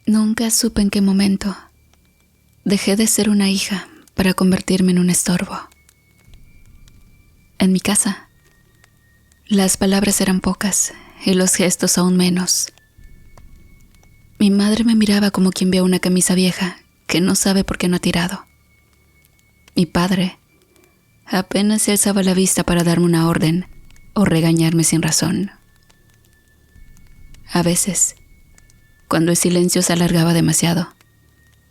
Nunca supe en qué momento dejé de ser una hija para convertirme en un estorbo. En mi casa, las palabras eran pocas y los gestos aún menos. Mi madre me miraba como quien ve una camisa vieja que no sabe por qué no ha tirado. Mi padre apenas se alzaba la vista para darme una orden o regañarme sin razón. A veces, cuando el silencio se alargaba demasiado,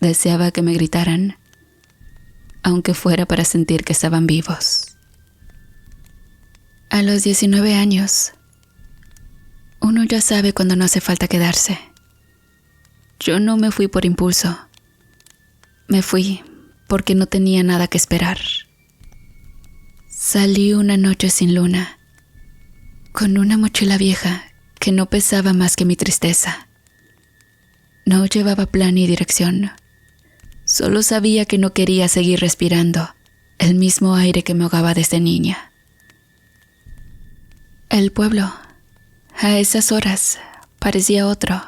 deseaba que me gritaran, aunque fuera para sentir que estaban vivos. A los 19 años, uno ya sabe cuando no hace falta quedarse. Yo no me fui por impulso. Me fui porque no tenía nada que esperar. Salí una noche sin luna, con una mochila vieja que no pesaba más que mi tristeza. No llevaba plan ni dirección. Solo sabía que no quería seguir respirando el mismo aire que me ahogaba desde niña. El pueblo, a esas horas, parecía otro,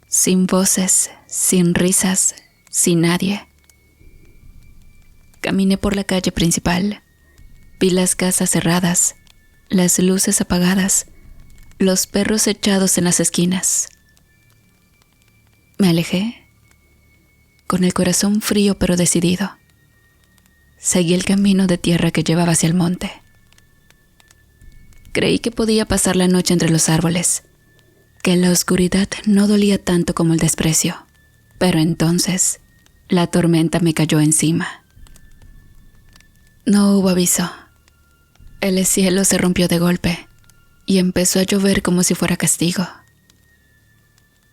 sin voces, sin risas, sin nadie. Caminé por la calle principal, vi las casas cerradas, las luces apagadas, los perros echados en las esquinas. Me alejé, con el corazón frío pero decidido. Seguí el camino de tierra que llevaba hacia el monte. Creí que podía pasar la noche entre los árboles, que la oscuridad no dolía tanto como el desprecio, pero entonces la tormenta me cayó encima. No hubo aviso. El cielo se rompió de golpe y empezó a llover como si fuera castigo.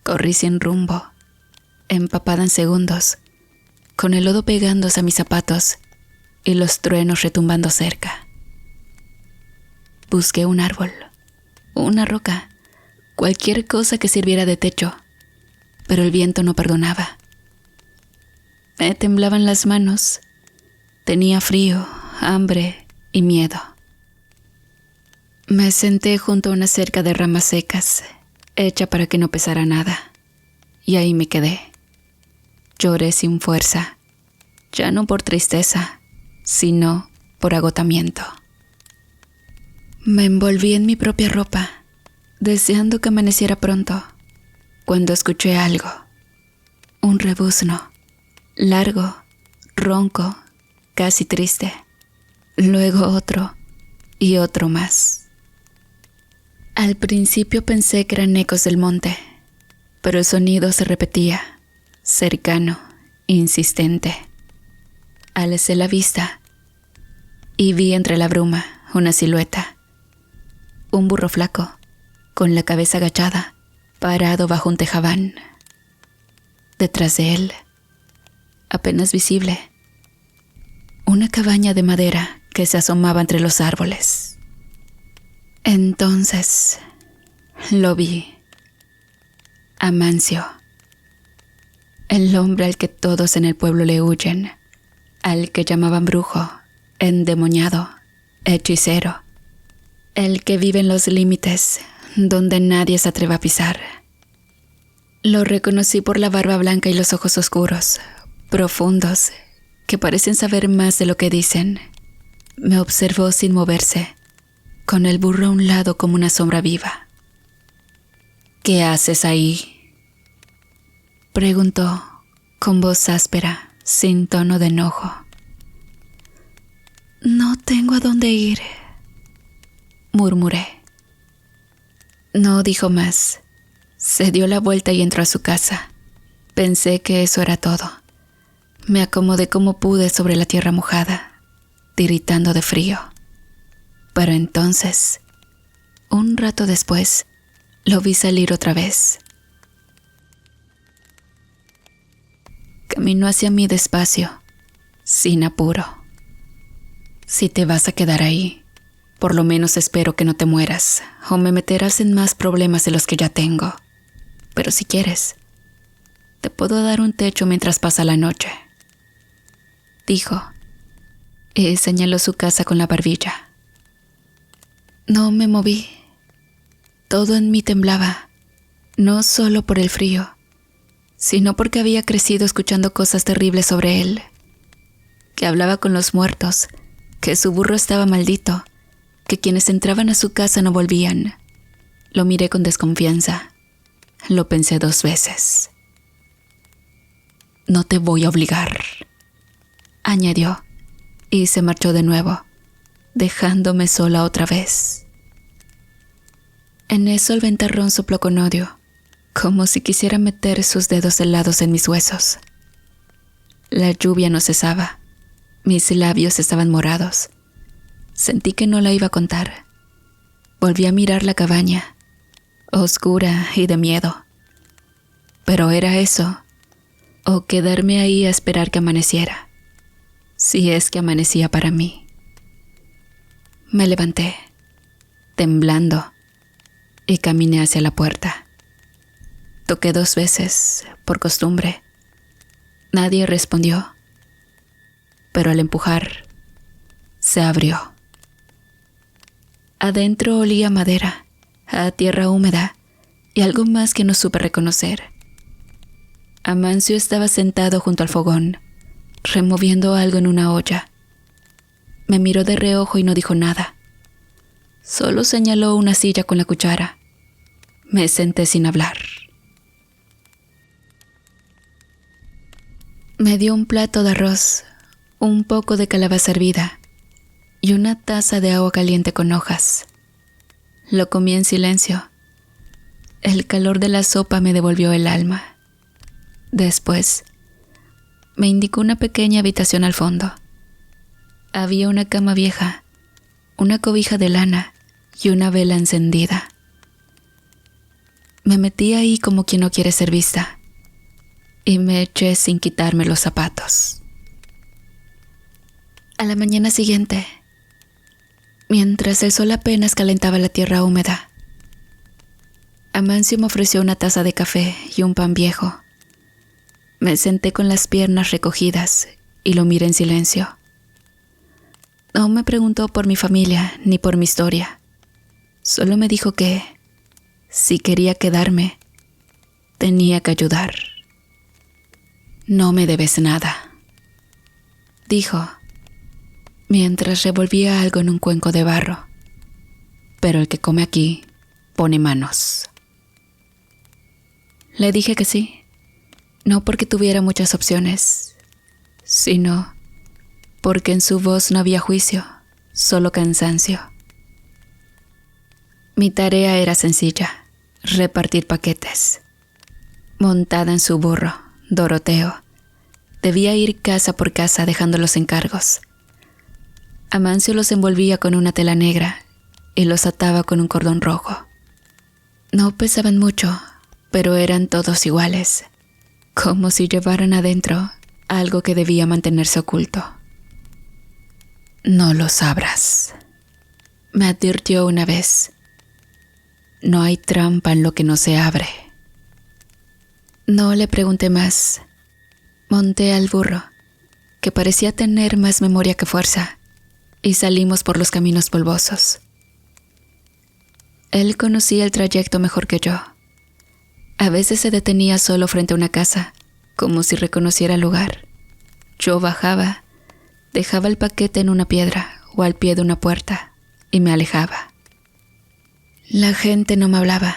Corrí sin rumbo, empapada en segundos, con el lodo pegándose a mis zapatos y los truenos retumbando cerca. Busqué un árbol, una roca, cualquier cosa que sirviera de techo, pero el viento no perdonaba. Me temblaban las manos, tenía frío, hambre y miedo. Me senté junto a una cerca de ramas secas, hecha para que no pesara nada, y ahí me quedé. Lloré sin fuerza, ya no por tristeza, sino por agotamiento. Me envolví en mi propia ropa, deseando que amaneciera pronto, cuando escuché algo, un rebuzno, largo, ronco, casi triste, luego otro y otro más. Al principio pensé que eran ecos del monte, pero el sonido se repetía, cercano, insistente. Alcé la vista y vi entre la bruma una silueta. Un burro flaco, con la cabeza agachada, parado bajo un tejabán. Detrás de él, apenas visible, una cabaña de madera que se asomaba entre los árboles. Entonces lo vi. Amancio, el hombre al que todos en el pueblo le huyen, al que llamaban brujo, endemoniado, hechicero, el que vive en los límites donde nadie se atreve a pisar. Lo reconocí por la barba blanca y los ojos oscuros, profundos, que parecen saber más de lo que dicen. Me observó sin moverse, con el burro a un lado como una sombra viva. ¿Qué haces ahí?, preguntó con voz áspera, sin tono de enojo. No tengo a dónde ir, murmuré. No dijo más. Se dio la vuelta y entró a su casa. Pensé que eso era todo. Me acomodé como pude sobre la tierra mojada, tiritando de frío. Pero entonces, un rato después, lo vi salir otra vez. Caminó hacia mí despacio, sin apuro. Si te vas a quedar ahí, por lo menos espero que no te mueras, o me meterás en más problemas de los que ya tengo. Pero si quieres, te puedo dar un techo mientras pasa la noche, dijo, y señaló su casa con la barbilla. No me moví. Todo en mí temblaba, no solo por el frío, sino porque había crecido escuchando cosas terribles sobre él, que hablaba con los muertos, que su burro estaba maldito, que quienes entraban a su casa no volvían. Lo miré con desconfianza. Lo pensé 2 veces. «No te voy a obligar», añadió, y se marchó de nuevo, dejándome sola otra vez. En eso el ventarrón sopló con odio, como si quisiera meter sus dedos helados en mis huesos. La lluvia no cesaba. Mis labios estaban morados. Sentí que no la iba a contar. Volví a mirar la cabaña, oscura y de miedo. Pero era eso, o quedarme ahí a esperar que amaneciera, si es que amanecía para mí. Me levanté, temblando, y caminé hacia la puerta. Toqué 2 veces, por costumbre. Nadie respondió, pero al empujar, se abrió. Adentro olía a madera, a tierra húmeda y algo más que no supe reconocer. Amancio estaba sentado junto al fogón, removiendo algo en una olla. Me miró de reojo y no dijo nada. Solo señaló una silla con la cuchara. Me senté sin hablar. Me dio un plato de arroz, un poco de calabaza hervida y una taza de agua caliente con hojas. Lo comí en silencio. El calor de la sopa me devolvió el alma. Después, me indicó una pequeña habitación al fondo. Había una cama vieja, una cobija de lana y una vela encendida. Me metí ahí como quien no quiere ser vista y me eché sin quitarme los zapatos. A la mañana siguiente, mientras el sol apenas calentaba la tierra húmeda, Amancio me ofreció una taza de café y un pan viejo. Me senté con las piernas recogidas y lo miré en silencio. No me preguntó por mi familia ni por mi historia. Solo me dijo que, si quería quedarme, tenía que ayudar. «No me debes nada», dijo, mientras revolvía algo en un cuenco de barro. «Pero el que come aquí pone manos». Le dije que sí, no porque tuviera muchas opciones, sino porque en su voz no había juicio, solo cansancio. Mi tarea era sencilla, repartir paquetes. Montada en su burro, Doroteo, debía ir casa por casa dejando los encargos. Amancio los envolvía con una tela negra y los ataba con un cordón rojo. No pesaban mucho, pero eran todos iguales, como si llevaran adentro algo que debía mantenerse oculto. «No lo sabrás», me advirtió una vez. «No hay trampa en lo que no se abre». No le pregunté más. Monté al burro, que parecía tener más memoria que fuerza, y salimos por los caminos polvosos. Él conocía el trayecto mejor que yo. A veces se detenía solo frente a una casa, como si reconociera el lugar. Yo bajaba, dejaba el paquete en una piedra o al pie de una puerta y me alejaba. La gente no me hablaba.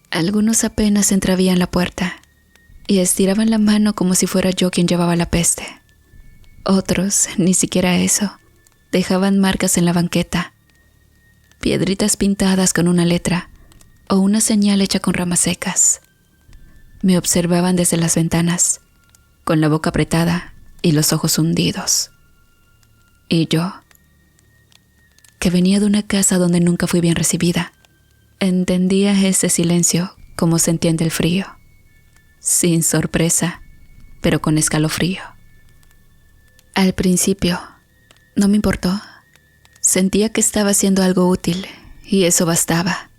Algunos apenas entravían la puerta y estiraban la mano como si fuera yo quien llevaba la peste. Otros, ni siquiera eso, dejaban marcas en la banqueta, piedritas pintadas con una letra o una señal hecha con ramas secas. Me observaban desde las ventanas, con la boca apretada y los ojos hundidos. Y yo, que venía de una casa donde nunca fui bien recibida, entendía ese silencio como se entiende el frío, sin sorpresa, pero con escalofrío. Al principio, no me importó. Sentía que estaba haciendo algo útil y eso bastaba.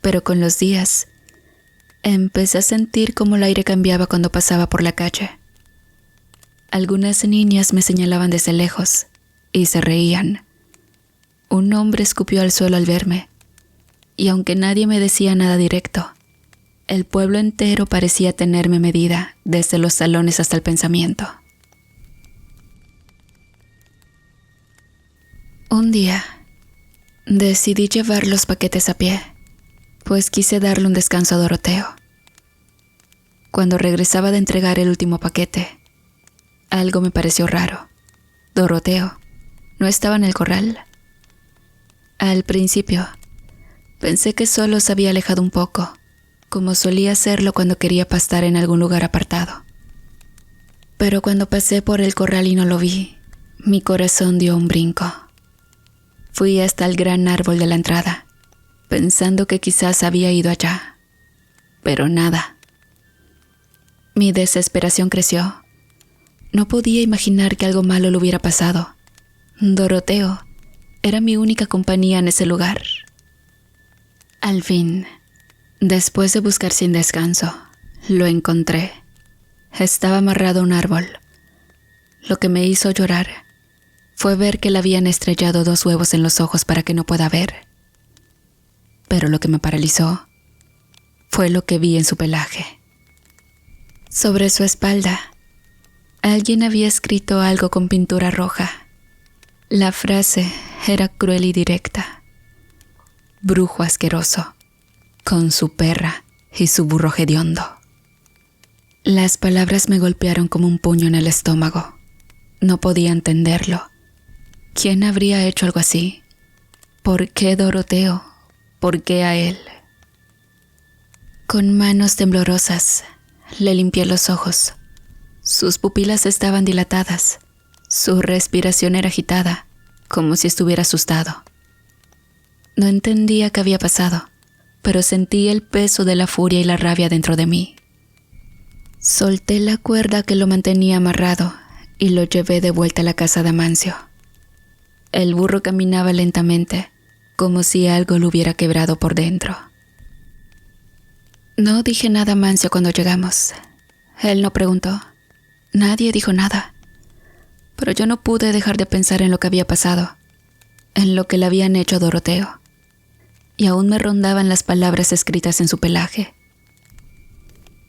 Pero con los días, empecé a sentir cómo el aire cambiaba cuando pasaba por la calle. Algunas niñas me señalaban desde lejos y se reían. Un hombre escupió al suelo al verme, y aunque nadie me decía nada directo, El pueblo entero parecía tenerme medida, desde los salones hasta el pensamiento. Un día, decidí llevar los paquetes a pie, pues quise darle un descanso a Doroteo. Cuando regresaba de entregar el último paquete, algo me pareció raro. Doroteo no estaba en el corral. Al principio, pensé que solo se había alejado un poco, como solía hacerlo cuando quería pastar en algún lugar apartado. Pero cuando pasé por el corral y no lo vi, mi corazón dio un brinco. Fui hasta el gran árbol de la entrada, pensando que quizás había ido allá, pero nada. Mi desesperación creció. No podía imaginar que algo malo le hubiera pasado. Doroteo era mi única compañía en ese lugar. Al fin, después de buscar sin descanso, lo encontré. Estaba amarrado a un árbol. Lo que me hizo llorar fue ver que le habían estrellado 2 huevos en los ojos para que no pueda ver. Pero lo que me paralizó fue lo que vi en su pelaje. Sobre su espalda, alguien había escrito algo con pintura roja. La frase era cruel y directa. Brujo asqueroso, con su perra y su burro hediondo. Las palabras me golpearon como un puño en el estómago. No podía entenderlo. ¿Quién habría hecho algo así? ¿Por qué Doroteo? ¿Por qué a él? Con manos temblorosas, le limpié los ojos. Sus pupilas estaban dilatadas. Su respiración era agitada, como si estuviera asustado. No entendía qué había pasado, pero sentí el peso de la furia y la rabia dentro de mí. Solté la cuerda que lo mantenía amarrado y lo llevé de vuelta a la casa de Amancio. El burro caminaba lentamente, como si algo lo hubiera quebrado por dentro. No dije nada a Amancio cuando llegamos. Él no preguntó. Nadie dijo nada. Pero yo no pude dejar de pensar en lo que había pasado, en lo que le habían hecho a Doroteo. Y aún me rondaban las palabras escritas en su pelaje.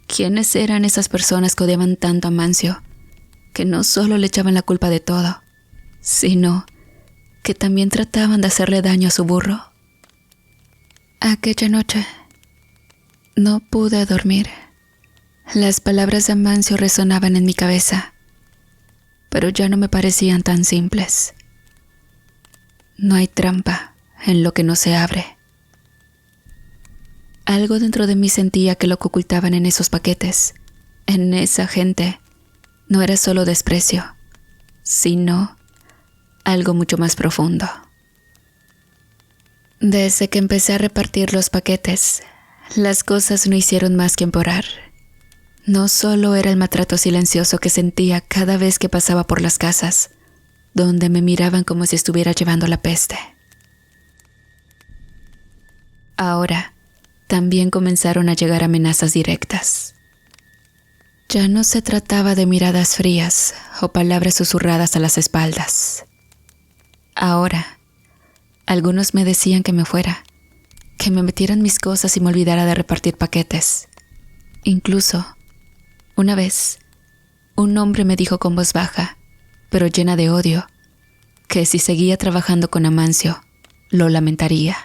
¿Quiénes eran esas personas que odiaban tanto a Amancio, que no solo le echaban la culpa de todo, sino que también trataban de hacerle daño a su burro? Aquella noche no pude dormir. Las palabras de Amancio resonaban en mi cabeza, pero ya no me parecían tan simples. No hay trampa en lo que no se abre. Algo dentro de mí sentía que lo que ocultaban en esos paquetes, en esa gente, no era solo desprecio, sino algo mucho más profundo. Desde que empecé a repartir los paquetes, las cosas no hicieron más que empeorar. No solo era el maltrato silencioso que sentía cada vez que pasaba por las casas, donde me miraban como si estuviera llevando la peste. Ahora, también comenzaron a llegar amenazas directas. Ya no se trataba de miradas frías o palabras susurradas a las espaldas. Ahora, algunos me decían que me fuera, que me metieran mis cosas y me olvidara de repartir paquetes. Incluso, una vez, un hombre me dijo con voz baja, pero llena de odio, que si seguía trabajando con Amancio, lo lamentaría.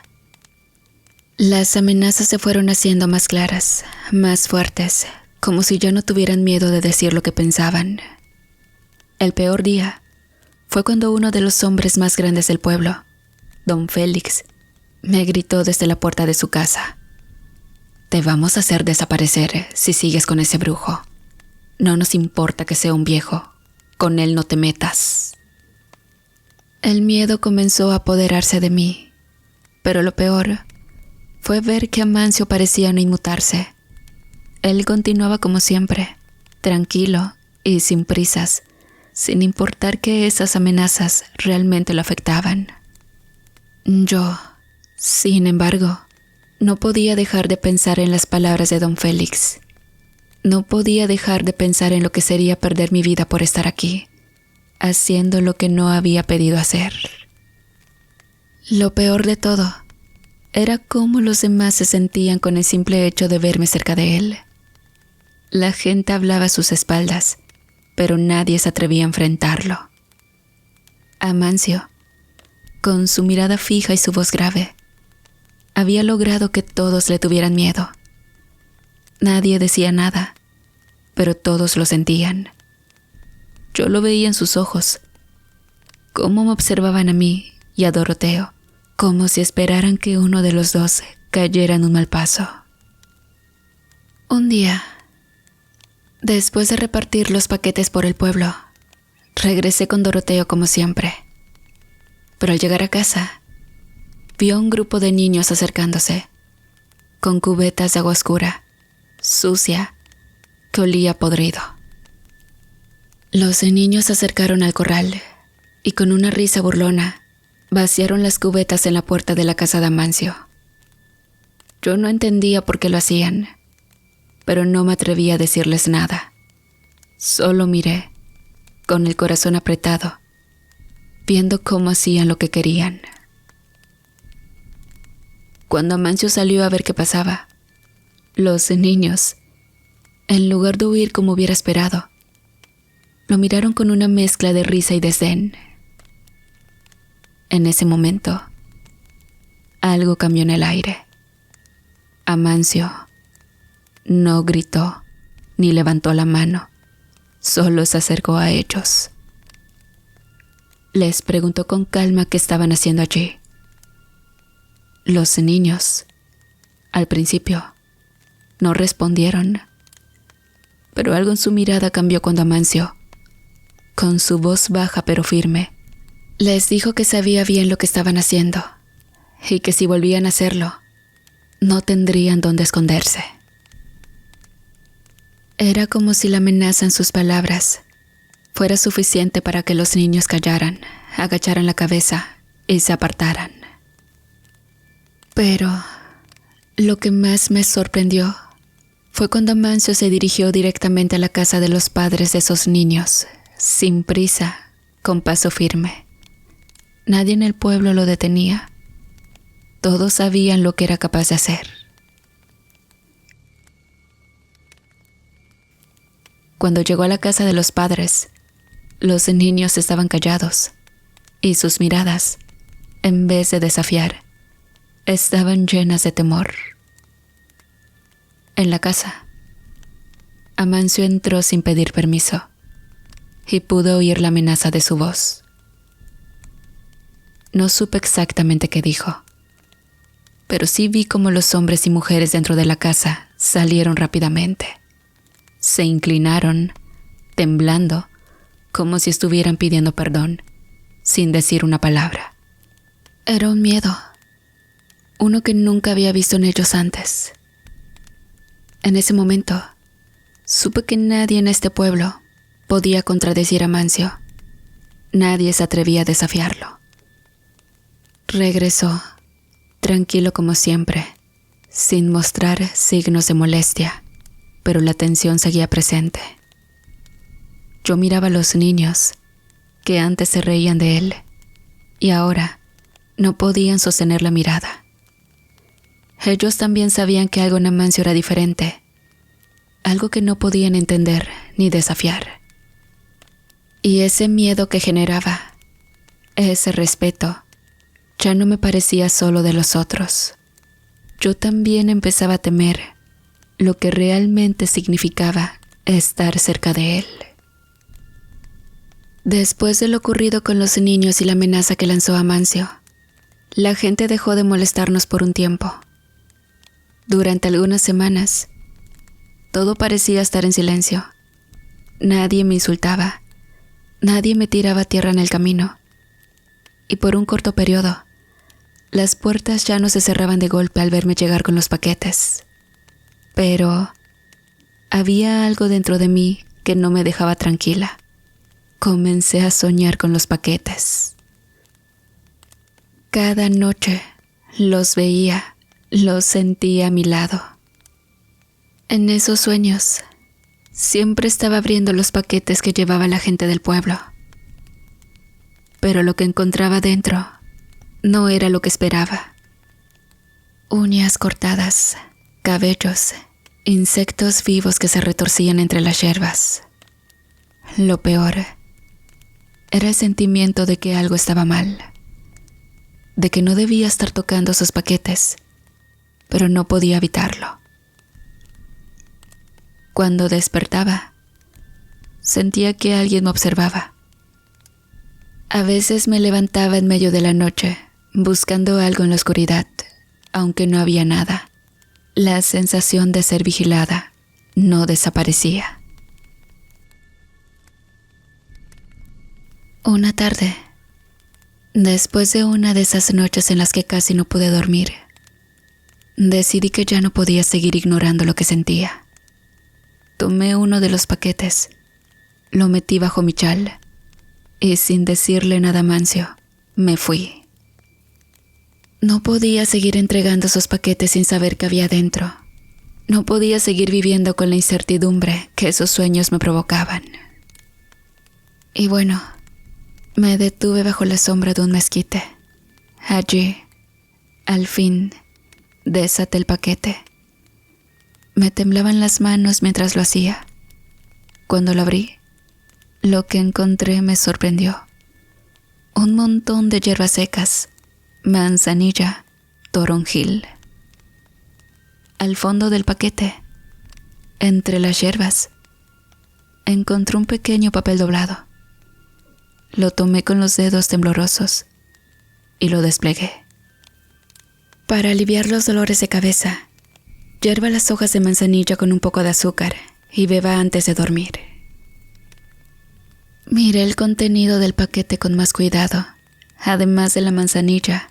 Las amenazas se fueron haciendo más claras, más fuertes, como si ya no tuvieran miedo de decir lo que pensaban. El peor día fue cuando uno de los hombres más grandes del pueblo, Don Félix, me gritó desde la puerta de su casa: «Te vamos a hacer desaparecer si sigues con ese brujo. No nos importa que sea un viejo, con él no te metas». El miedo comenzó a apoderarse de mí, pero lo peor fue ver que Amancio parecía no inmutarse. Él continuaba como siempre, tranquilo y sin prisas, sin importar que esas amenazas realmente lo afectaban. Yo, sin embargo, no podía dejar de pensar en las palabras de Don Félix. No podía dejar de pensar en lo que sería perder mi vida por estar aquí, haciendo lo que no había pedido hacer. Lo peor de todo Era como los demás se sentían con el simple hecho de verme cerca de él. La gente hablaba a sus espaldas, pero nadie se atrevía a enfrentarlo. Amancio, con su mirada fija y su voz grave, había logrado que todos le tuvieran miedo. Nadie decía nada, pero todos lo sentían. Yo lo veía en sus ojos, cómo me observaban a mí y a Doroteo, como si esperaran que uno de los dos cayera en un mal paso. Un día, después de repartir los paquetes por el pueblo, regresé con Doroteo como siempre. Pero al llegar a casa, vi a un grupo de niños acercándose, con cubetas de agua oscura, sucia, que olía podrido. Los niños se acercaron al corral y con una risa burlona vaciaron las cubetas en la puerta de la casa de Amancio. Yo no entendía por qué lo hacían, pero no me atreví a decirles nada. Solo miré, con el corazón apretado, viendo cómo hacían lo que querían. Cuando Amancio salió a ver qué pasaba, los niños, en lugar de huir como hubiera esperado, lo miraron con una mezcla de risa y desdén. En ese momento, algo cambió en el aire. Amancio no gritó ni levantó la mano, solo se acercó a ellos. Les preguntó con calma qué estaban haciendo allí. Los niños, al principio, no respondieron, pero algo en su mirada cambió cuando Amancio, con su voz baja pero firme, les dijo que sabía bien lo que estaban haciendo y que si volvían a hacerlo, no tendrían dónde esconderse. Era como si la amenaza en sus palabras fuera suficiente para que los niños callaran, agacharan la cabeza y se apartaran. Pero lo que más me sorprendió fue cuando Amancio se dirigió directamente a la casa de los padres de esos niños, sin prisa, con paso firme. Nadie en el pueblo lo detenía. Todos sabían lo que era capaz de hacer. Cuando llegó a la casa de los padres, los niños estaban callados y sus miradas, en vez de desafiar, estaban llenas de temor. En la casa, Amancio entró sin pedir permiso y pude oír la amenaza de su voz. No supe exactamente qué dijo, pero sí vi cómo los hombres y mujeres dentro de la casa salieron rápidamente. Se inclinaron, temblando, como si estuvieran pidiendo perdón, sin decir una palabra. Era un miedo, uno que nunca había visto en ellos antes. En ese momento, supe que nadie en este pueblo podía contradecir a Amancio. Nadie se atrevía a desafiarlo. Regresó, tranquilo como siempre, sin mostrar signos de molestia, pero la tensión seguía presente. Yo miraba a los niños, que antes se reían de él, y ahora no podían sostener la mirada. Ellos también sabían que algo en Amancio era diferente, algo que no podían entender ni desafiar. Y ese miedo que generaba, ese respeto, ya no me parecía solo de los otros. Yo también empezaba a temer lo que realmente significaba estar cerca de él. Después de lo ocurrido con los niños y la amenaza que lanzó Amancio, la gente dejó de molestarnos por un tiempo. Durante algunas semanas, todo parecía estar en silencio. Nadie me insultaba, nadie me tiraba tierra en el camino. Y por un corto periodo, las puertas ya no se cerraban de golpe al verme llegar con los paquetes. Pero había algo dentro de mí que no me dejaba tranquila. Comencé a soñar con los paquetes. Cada noche los veía, los sentía a mi lado. En esos sueños, siempre estaba abriendo los paquetes que llevaba la gente del pueblo. Pero lo que encontraba dentro no era lo que esperaba. Uñas cortadas, cabellos, insectos vivos que se retorcían entre las hierbas. Lo peor era el sentimiento de que algo estaba mal, de que no debía estar tocando sus paquetes, pero no podía evitarlo. Cuando despertaba, sentía que alguien me observaba. A veces me levantaba en medio de la noche, buscando algo en la oscuridad, aunque no había nada. La sensación de ser vigilada no desaparecía. Una tarde, después de una de esas noches en las que casi no pude dormir, decidí que ya no podía seguir ignorando lo que sentía. Tomé uno de los paquetes, lo metí bajo mi chal y sin decirle nada a Mancio, me fui. No podía seguir entregando esos paquetes sin saber qué había dentro. No podía seguir viviendo con la incertidumbre que esos sueños me provocaban. Y bueno, me detuve bajo la sombra de un mezquite. Allí, al fin, desaté el paquete. Me temblaban las manos mientras lo hacía. Cuando lo abrí, lo que encontré me sorprendió. Un montón de hierbas secas, manzanilla, toronjil. Al fondo del paquete, entre las hierbas, encontré un pequeño papel doblado. Lo tomé con los dedos temblorosos y lo desplegué. Para aliviar los dolores de cabeza, hierva las hojas de manzanilla con un poco de azúcar y beba antes de dormir. Miré el contenido del paquete con más cuidado. Además de la manzanilla,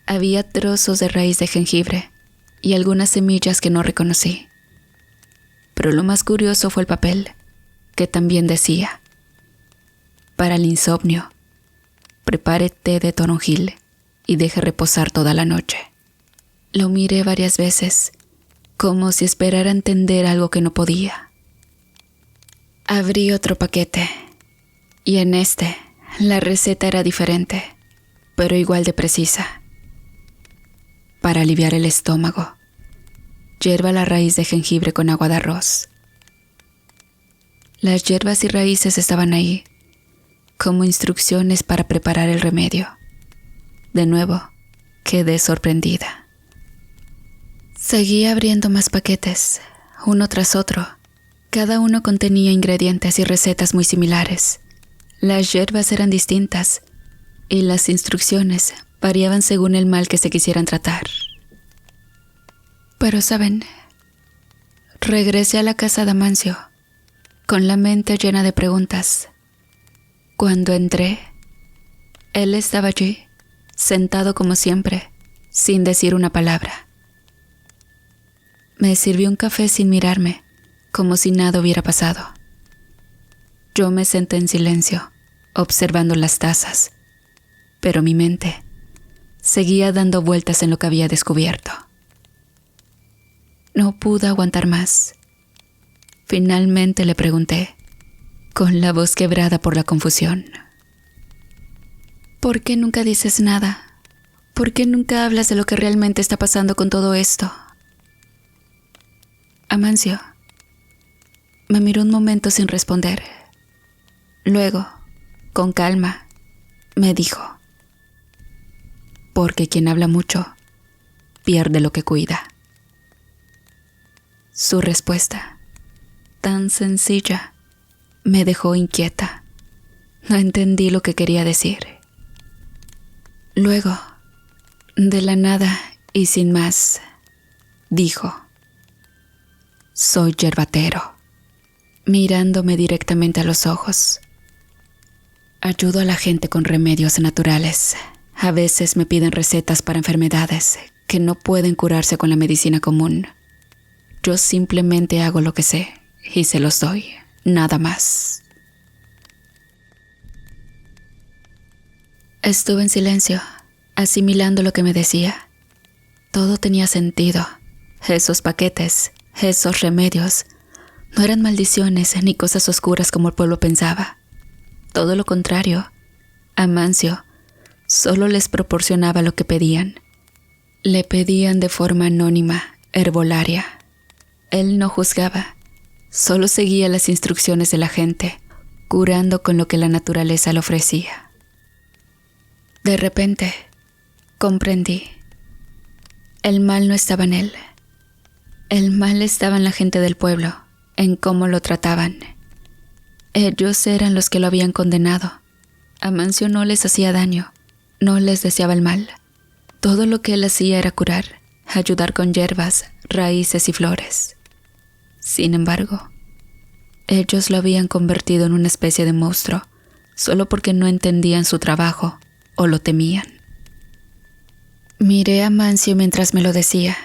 había trozos de raíz de jengibre y algunas semillas que no reconocí. Pero lo más curioso fue el papel, que también decía: para el insomnio, prepare té de toronjil y deje reposar toda la noche. Lo miré varias veces, como si esperara entender algo que no podía. Abrí otro paquete, y en este, la receta era diferente, pero igual de precisa. Para aliviar el estómago, hierva la raíz de jengibre con agua de arroz. Las hierbas y raíces estaban ahí, como instrucciones para preparar el remedio. De nuevo, quedé sorprendida. Seguí abriendo más paquetes, uno tras otro. Cada uno contenía ingredientes y recetas muy similares. Las hierbas eran distintas y las instrucciones variaban según el mal que se quisieran tratar. Pero, ¿saben? Regresé a la casa de Amancio, con la mente llena de preguntas. Cuando entré, él estaba allí, sentado como siempre, sin decir una palabra. Me sirvió un café sin mirarme, como si nada hubiera pasado. Yo me senté en silencio, observando las tazas, pero mi mente seguía dando vueltas en lo que había descubierto. No pude aguantar más. Finalmente le pregunté, con la voz quebrada por la confusión: ¿por qué nunca dices nada? ¿Por qué nunca hablas de lo que realmente está pasando con todo esto? Amancio me miró un momento sin responder. Luego, con calma, me dijo: porque quien habla mucho, pierde lo que cuida. Su respuesta, tan sencilla, me dejó inquieta. No entendí lo que quería decir. Luego, de la nada y sin más, dijo: soy yerbatero, mirándome directamente a los ojos. Ayudo a la gente con remedios naturales. A veces me piden recetas para enfermedades que no pueden curarse con la medicina común. Yo simplemente hago lo que sé y se los doy, nada más. Estuve en silencio, asimilando lo que me decía. Todo tenía sentido. Esos paquetes, esos remedios, no eran maldiciones ni cosas oscuras como el pueblo pensaba. Todo lo contrario, Amancio solo les proporcionaba lo que pedían. Le pedían de forma anónima, herbolaria. Él no juzgaba, solo seguía las instrucciones de la gente, curando con lo que la naturaleza le ofrecía. De repente, comprendí. El mal no estaba en él. El mal estaba en la gente del pueblo, en cómo lo trataban. Ellos eran los que lo habían condenado. Amancio no les hacía daño, no les deseaba el mal. Todo lo que él hacía era curar, ayudar con hierbas, raíces y flores. Sin embargo, ellos lo habían convertido en una especie de monstruo, solo porque no entendían su trabajo o lo temían. Miré a Amancio mientras me lo decía,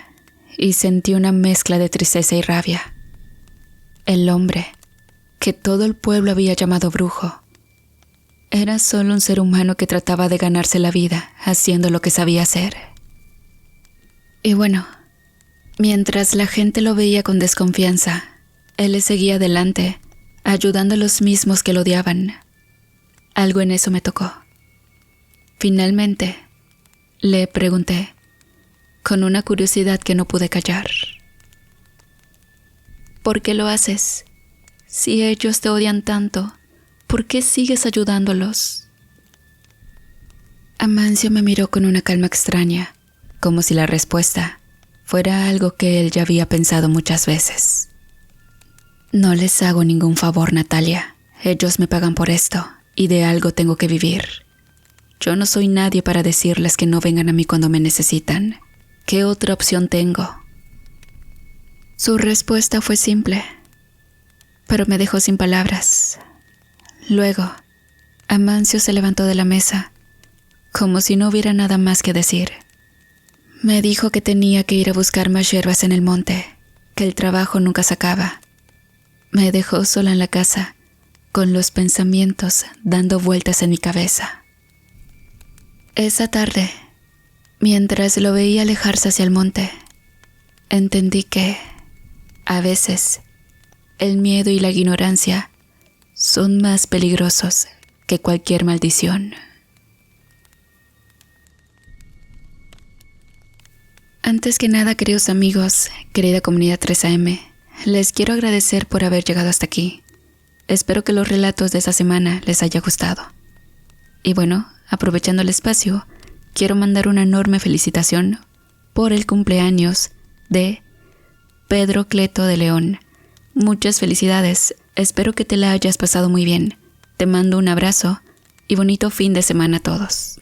y sentí una mezcla de tristeza y rabia. El hombre, que todo el pueblo había llamado brujo, era solo un ser humano que trataba de ganarse la vida haciendo lo que sabía hacer. Y bueno, mientras la gente lo veía con desconfianza, él le seguía adelante, ayudando a los mismos que lo odiaban. Algo en eso me tocó. Finalmente, le pregunté, con una curiosidad que no pude callar. ¿Por qué lo haces? Si ellos te odian tanto, ¿por qué sigues ayudándolos? Amancio me miró con una calma extraña, como si la respuesta fuera algo que él ya había pensado muchas veces. No les hago ningún favor, Natalia. Ellos me pagan por esto, y de algo tengo que vivir. Yo no soy nadie para decirles que no vengan a mí cuando me necesitan. ¿Qué otra opción tengo? Su respuesta fue simple, pero me dejó sin palabras. Luego, Amancio se levantó de la mesa, como si no hubiera nada más que decir. Me dijo que tenía que ir a buscar más hierbas en el monte, que el trabajo nunca se acaba. Me dejó sola en la casa, con los pensamientos dando vueltas en mi cabeza. Esa tarde, mientras lo veía alejarse hacia el monte, entendí que, a veces, el miedo y la ignorancia son más peligrosos que cualquier maldición. Antes que nada, queridos amigos, querida comunidad 3AM, les quiero agradecer por haber llegado hasta aquí. Espero que los relatos de esta semana les haya gustado. Y bueno, aprovechando el espacio, quiero mandar una enorme felicitación por el cumpleaños de Pedro Cleto de León. Muchas felicidades, espero que te la hayas pasado muy bien. Te mando un abrazo y bonito fin de semana a todos.